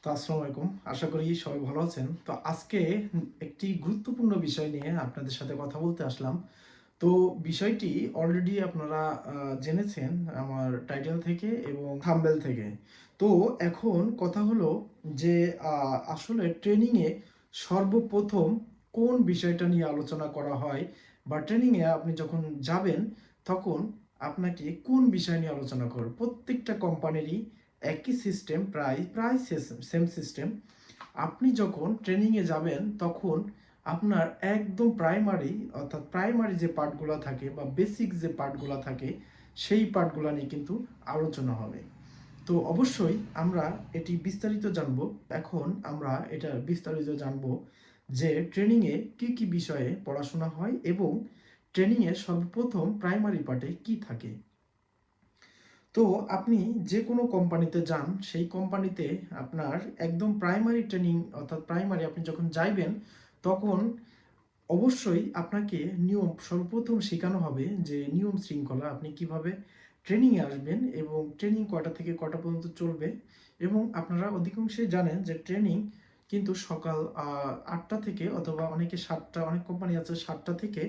তো আসসালামু আলাইকুম। আশা করি সবাই ভালো আছেন। তো আজকে একটি গুরুত্বপূর্ণ বিষয় নিয়ে আপনাদের সাথে কথা বলতে আসলাম। তো বিষয়টি অলরেডি আপনারা জেনেছেন আমার টাইটেল থেকে এবং থাম্বনেল থেকে। তো এখন কথা হলো যে আসলে ট্রেনিংয়ে সর্বপ্রথম কোন বিষয়টা নিয়ে আলোচনা করা হয় বা ট্রেনিংয়ে আপনি যখন যাবেন তখন আপনাকে কোন বিষয় নিয়ে আলোচনা করবে। প্রত্যেকটা কোম্পানিরই একই সিস্টেম, প্রায় প্রায় সেম সিস্টেম। আপনি যখন ট্রেনিংয়ে যাবেন তখন আপনার একদম প্রাইমারি অর্থাৎ প্রাইমারি যে পার্টগুলো থাকে বা বেসিক যে পার্টগুলো থাকে সেই পার্টগুলো নিয়ে কিন্তু আলোচনা হবে। তো অবশ্যই আমরা এটি বিস্তারিত জানব। এখন আমরা এটা বিস্তারিত জানব যে ট্রেনিংয়ে কি কি বিষয়ে পড়াশোনা হয় এবং ট্রেনিংয়ে সর্বপ্রথম প্রাইমারি পার্টে কি থাকে। তো আপনি যে কোনো কোম্পানিতে যান, সেই কোম্পানিতে আপনার একদম প্রাইমারি ট্রেনিং অর্থাৎ প্রাইমারি আপনি যখন যাইবেন তখন অবশ্যই আপনাকে নিয়ম সর্বপ্রথম শেখানো হবে যে নিয়ম শৃঙ্খলা আপনি কিভাবে ট্রেনিংয়ে আসবেন এবং ট্রেনিং কয়টা থেকে কয়টা পর্যন্ত চলবে। এবং আপনারা অধিকাংশই জানেন যে ট্রেনিং কিন্তু সকাল 8টা থেকে অথবা অনেকে 7টা, অনেক কোম্পানি আছে 7টা থেকে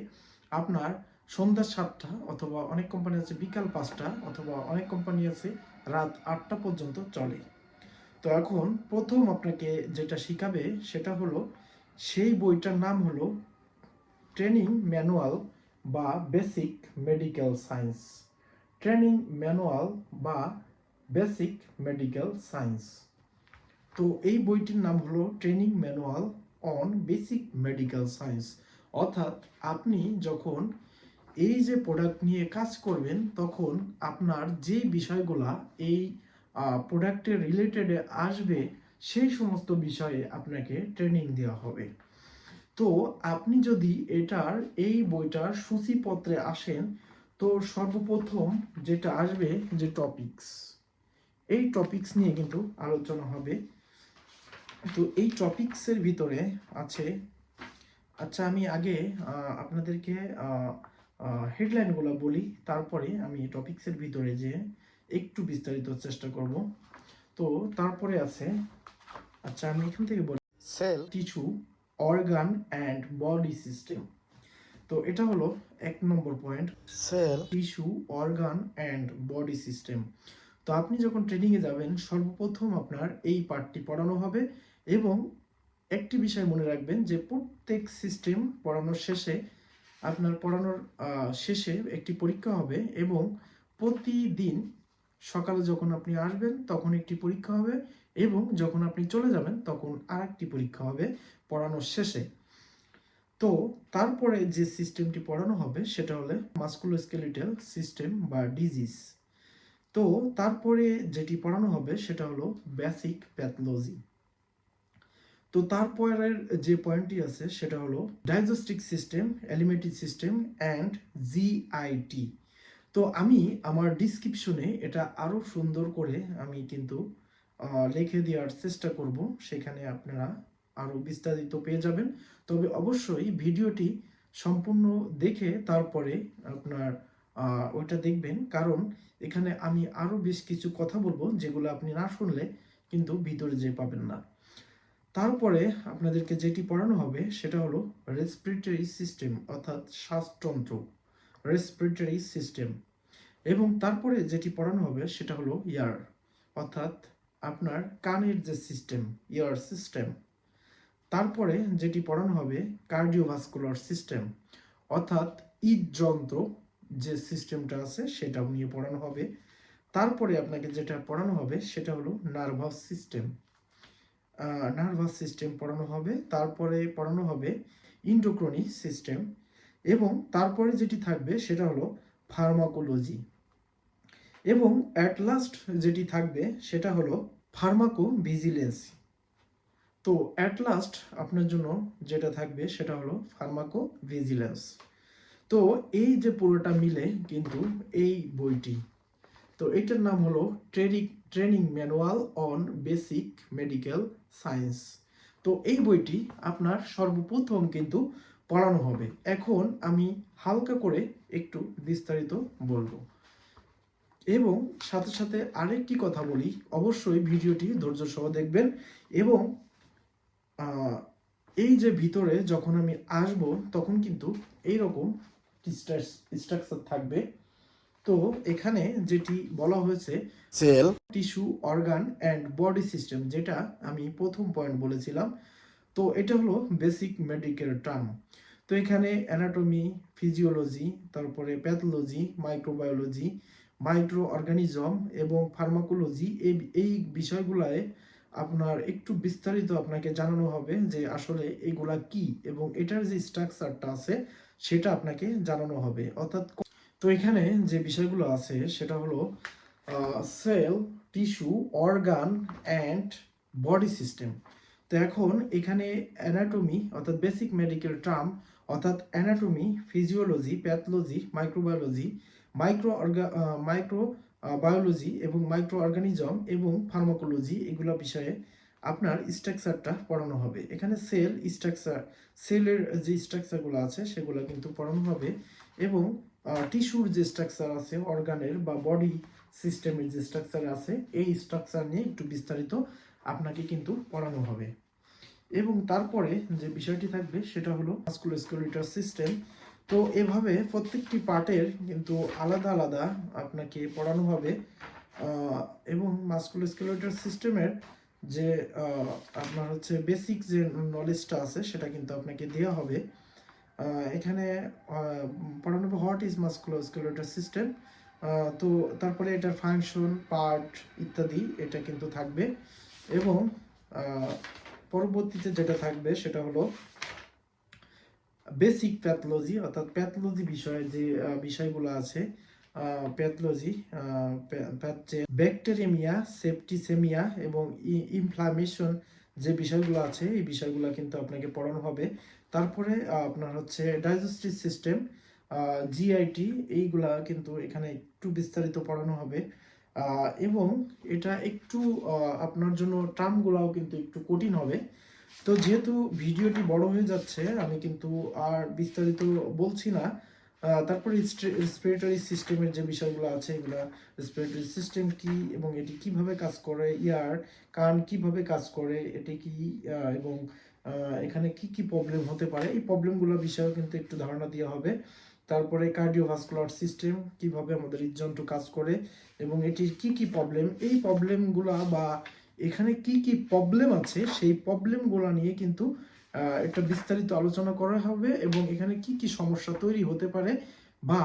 আপনার সন্ধ্যা 7টা, অথবা অনেক কোম্পানি আছে বিকাল 5টা, অথবা অনেক কোম্পানি আছে রাত 8টা পর্যন্ত চলে। তো এখন প্রথম আপনাকে যেটা শিখাবে সেটা হলো, সেই বইটার নাম হলো ট্রেনিং ম্যানুয়াল বা basic medical science. Training manual বা বেসিক মেডিকেল সায়েন্স। তো এই বইটির নাম হলো training manual on basic medical science. অর্থাৎ আপনি যখন এই যে প্রোডাক্ট নিয়ে কাজ করবেন তখন আপনার যে বিষয়গুলা এই প্রোডাক্টের রিলেটেডে আসবে সেই সমস্ত বিষয়ে আপনাকে ট্রেনিং দেওয়া হবে। তো আপনি যদি এই বইটার সূচিপত্রে আসেন তো সর্বপ্রথম যেটা আসবে যে টপিকস, এই টপিকস নিয়ে কিন্তু আলোচনা হবে। তো এই টপিকসের ভিতরে আছে, আচ্ছা আমি আগে আপনাদেরকে হেডলাইনগুলো বলি, তারপরে আমি টপিকসের ভিতরে যে একটু বিস্তারিত চেষ্টা করব। তো তারপরে আছে, আচ্ছা আমি এখান থেকে বলি, cell, tissue, organ and body system. তো এটা হলো 1 number point, cell, tissue, organ and body system. তো আপনি যখন ট্রেনিংয়ে যাবেন সর্বপ্রথম আপনার এই পার্টটি পড়ানো হবে। এবং একটি বিষয় মনে রাখবেন যে প্রত্যেক সিস্টেম পড়ানোর শেষে পড়ানোর শেষে একটি পরীক্ষা হবে এবং প্রতিদিন সকালে যখন আপনি আসবেন তখন একটি পরীক্ষা হবে এবং যখন আপনি চলে যাবেন তখন আরেকটি পরীক্ষা হবে পড়ানোর শেষে। তো তারপরে যে সিস্টেমটি পড়ানো হবে সেটা হলো মাস্কুলোস্কেলিটাল সিস্টেম বা ডিজিজ। তো তারপরে যেটি পড়ানো হবে সেটা হলো বেসিক প্যাথোলজি। তো তারপরের যে পয়েন্টটি আছে সেটা হলো diagnostic system, elementary system and GIT. তো আমি আমার ডিসক্রিপশনে এটা আরো সুন্দর করে আমি কিন্তু লিখে দেওয়ার চেষ্টা করব, সেখানে আপনারা আরো বিস্তারিত পেয়ে যাবেন। তবে অবশ্যই ভিডিওটি সম্পূর্ণ দেখে তারপরে আপনার ওইটা দেখবেন, কারণ এখানে আমি আরো বেশ কিছু কথা বলবো যেগুলো আপনি না শুনলে কিন্তু ভিতরে যেতে পাবেন না। তারপরে আপনাদেরকে যেটি পড়ানো হবে সেটা হলো রেসপিরেটরি সিস্টেম অর্থাৎ শ্বাসতন্ত্র, রেসপিরেটরি সিস্টেম। এবং তারপরে যেটি পড়ানো হবে সেটা হলো ইয়ার অর্থাৎ আপনার কানের যে সিস্টেম, ইয়ার সিস্টেম। তারপরে যেটি পড়ানো হবে কার্ডিওভাস্কুলার সিস্টেম অর্থাৎ হৃদযন্ত্র যে সিস্টেমটা আছে সেটা নিয়ে পড়ানো হবে। তারপরে আপনাকে যেটা পড়ানো হবে সেটা হলো নার্ভাস সিস্টেম, নার্ভাস সিস্টেম পড়ানো হবে। তারপরে পড়ানো হবে ইন্ডোক্রিনি সিস্টেম। এবং তারপরে যেটি থাকবে সেটা হলো ফার্মাকোলজি। এবং অ্যাট লাস্ট যেটি থাকবে সেটা হলো ফার্মাকো ভিজিলেন্স। তো অ্যাট লাস্ট আপনার জন্য যেটা থাকবে সেটা হলো ফার্মাকো ভিজিলেন্স। তো এই যে পুরোটা মিলে কিন্তু এই বইটি, তো এটার নাম হলো training manual on basic medical science. তো এই বইটি আপনার সর্বপ্রথম কিন্তু পড়ানো হবে। এখন আমি হালকা করে একটু বিস্তারিত বলবো। এবং সাথে সাথে আরেকটি কথা বলি, অবশ্যই ভিডিওটি ধৈর্য সহ দেখবেন এবং আহ, এই যে ভিতরে যখন আমি আসব তখন কিন্তু এইরকম স্ট্রাকচার থাকবে। তো এখানে যেটি বলা হয়েছে cell, tissue, organ and body system, যেটা আমি প্রথম পয়েন্ট বলেছিলাম। তো এটা হলো বেসিক মেডিকেল টার্ম। তো এখানে অ্যানাটমি, ফিজিওলজি, তারপরে প্যাথোলজি, মাইক্রোবায়োলজি, মাইক্রো অর্গানিজম এবং ফার্মাকোলজি, এই বিষয়গুলায় আপনার একটু বিস্তারিত আপনাকে জানানো হবে যে আসলে এগুলা কি এবং এটার যে স্ট্রাকচারটা আছে সেটা আপনাকে জানানো হবে। অর্থাৎ তো এখানে যে বিষয়গুলো আছে সেটা হলো cell, tissue, organ and body system. তো এখন এখানে অ্যানাটমি অর্থাৎ বেসিক মেডিকেল টার্ম অর্থাৎ anatomy, physiology, pathology, microbiology, micro biology এবং মাইক্রো অর্গানিজম এবং ফার্মাকোলজি, এগুলো বিষয়ে আপনার স্ট্রাকচারটা পড়ানো হবে। এখানে সেল স্ট্রাকচার, সেলের যে স্ট্রাকচারগুলো আছে সেগুলো কিন্তু পড়ানো হবে এবং টিস্যুর যে স্ট্রাকচার আছে, অর্গানের বা বডি সিস্টেমের যে স্ট্রাকচার আছে, এই স্ট্রাকচার নিয়ে একটু বিস্তারিত আপনাকে কিন্তু পড়ানো হবে। এবং তারপরে যে বিষয়টি থাকবে সেটা হলো মাস্কুলোস্কেলেটাল সিস্টেম। তো এভাবে প্রত্যেকটি পার্টের কিন্তু আলাদা আলাদা আপনাকে পড়ানো হবে এবং মাস্কুলোস্কেলেটাল সিস্টেমের যে আপনার হচ্ছে বেসিক যে নলেজটা আছে সেটা কিন্তু আপনাকে দেওয়া হবে। এখানে পড়ানো হবে হোয়াট ইজ মাস্কুলোস্কেলেটাল সিস্টেম, তো তারপরে এটার ফাংশন, পার্ট ইত্যাদি এটা কিন্তু থাকবে। এবং পরবর্তীতে যেটা থাকবে সেটা হলো বেসিক প্যাথোলজি, অর্থাৎ প্যাথোলজি বিষয়ে যে বিষয়গুলো আছে, প্যাথোলজি, ব্যাকটেরিয়ামিয়া, সেপ্টিসেমিয়া এবং ইনফ্লামেশন যে বিষয়গুলো আছে এই বিষয়গুলো কিন্তু আপনাকে পড়ানো হবে। তারপরে আপনার হচ্ছে ডাইজেস্টিভ সিস্টেম, জিআইটি, এইগুলা কিন্তু এখানে একটু বিস্তারিত পড়ানো হবে এবং এটা একটু আপনার জন্য টার্মগুলাও কিন্তু একটু কঠিন হবে। তো যেহেতু ভিডিওটি বড় হয়ে যাচ্ছে আমি কিন্তু আর বিস্তারিত বলছি না। তারপরে রেসপিরেটরি সিস্টেমের যে বিষয়গুলো আছে এগুলা, রেসপিরেটরি সিস্টেম কি এবং এটি কিভাবে কাজ করে, কান কিভাবে কাজ করে, এটি কি এবং এখানে কি কি প্রবলেম হতে পারে, এই প্রবলেমগুলো বিষয়েও কিন্তু একটু ধারণা দেওয়া হবে। তারপরে কার্ডিওভাস্কুলার সিস্টেম, কিভাবে আমাদের হৃদযন্ত্র কাজ করে এবং এটির কি কি প্রবলেম, এই প্রবলেমগুলো বা এখানে কি কি প্রবলেম আছে সেই প্রবলেমগুলো নিয়ে কিন্তু একটা বিস্তারিত আলোচনা করা হবে এবং এখানে কি কি সমস্যা তৈরি হতে পারে বা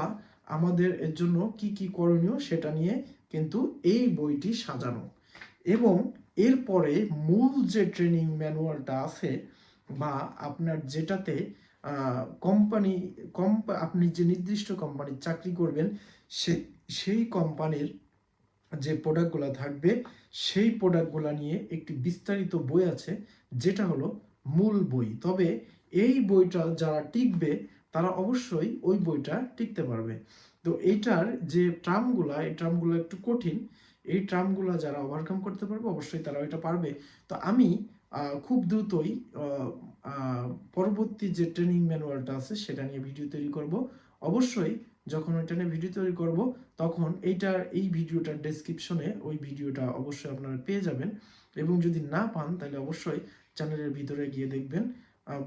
আমাদের এর জন্য কি কি করণীয় সেটা নিয়ে কিন্তু এই বইটি সাজানো। এবং এরপরে মূল যে ট্রেনিং ম্যানুয়ালটা আছে বা আপনার যেটাতে কোম্পানি আপনি যে নির্দিষ্ট কোম্পানির চাকরি করবেন সেই কোম্পানির যে প্রোডাক্টগুলো থাকবে সেই প্রোডাক্টগুলো নিয়ে একটি বিস্তারিত বই আছে যেটা হলো মূল বই। তবে এই বইটা যারা টিকবে তারা অবশ্যই ওই বইটা টিকতে পারবে। তো এইটার যে টার্মগুলা, এই টার্মগুলো একটু কঠিন, এই টার্মগুলো যারা ওভারকাম করতে পারবে অবশ্যই তারা ওইটা পারবে। তো আমি খুব দ্রুতই পরবর্তী যে ট্রেনিং ম্যানুয়ালটা আছে সেটা নিয়ে ভিডিও তৈরি করব। অবশ্যই যখন ওইটা নিয়ে ভিডিও তৈরি করব তখন এই ভিডিওটার ডেসক্রিপশনে ওই ভিডিওটা অবশ্যই আপনারা পেয়ে যাবেন এবং যদি না পান তাহলে অবশ্যই চ্যানেলের ভিতরে গিয়ে দেখবেন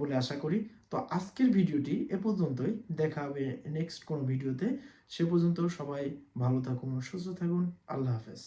বলে আশা করি। তো আজকের ভিডিওটি এ পর্যন্তই, দেখা হবে নেক্সট কোনো ভিডিওতে। সে পর্যন্ত সবাই ভালো থাকুন, সুস্থ থাকুন, আল্লাহ হাফেজ।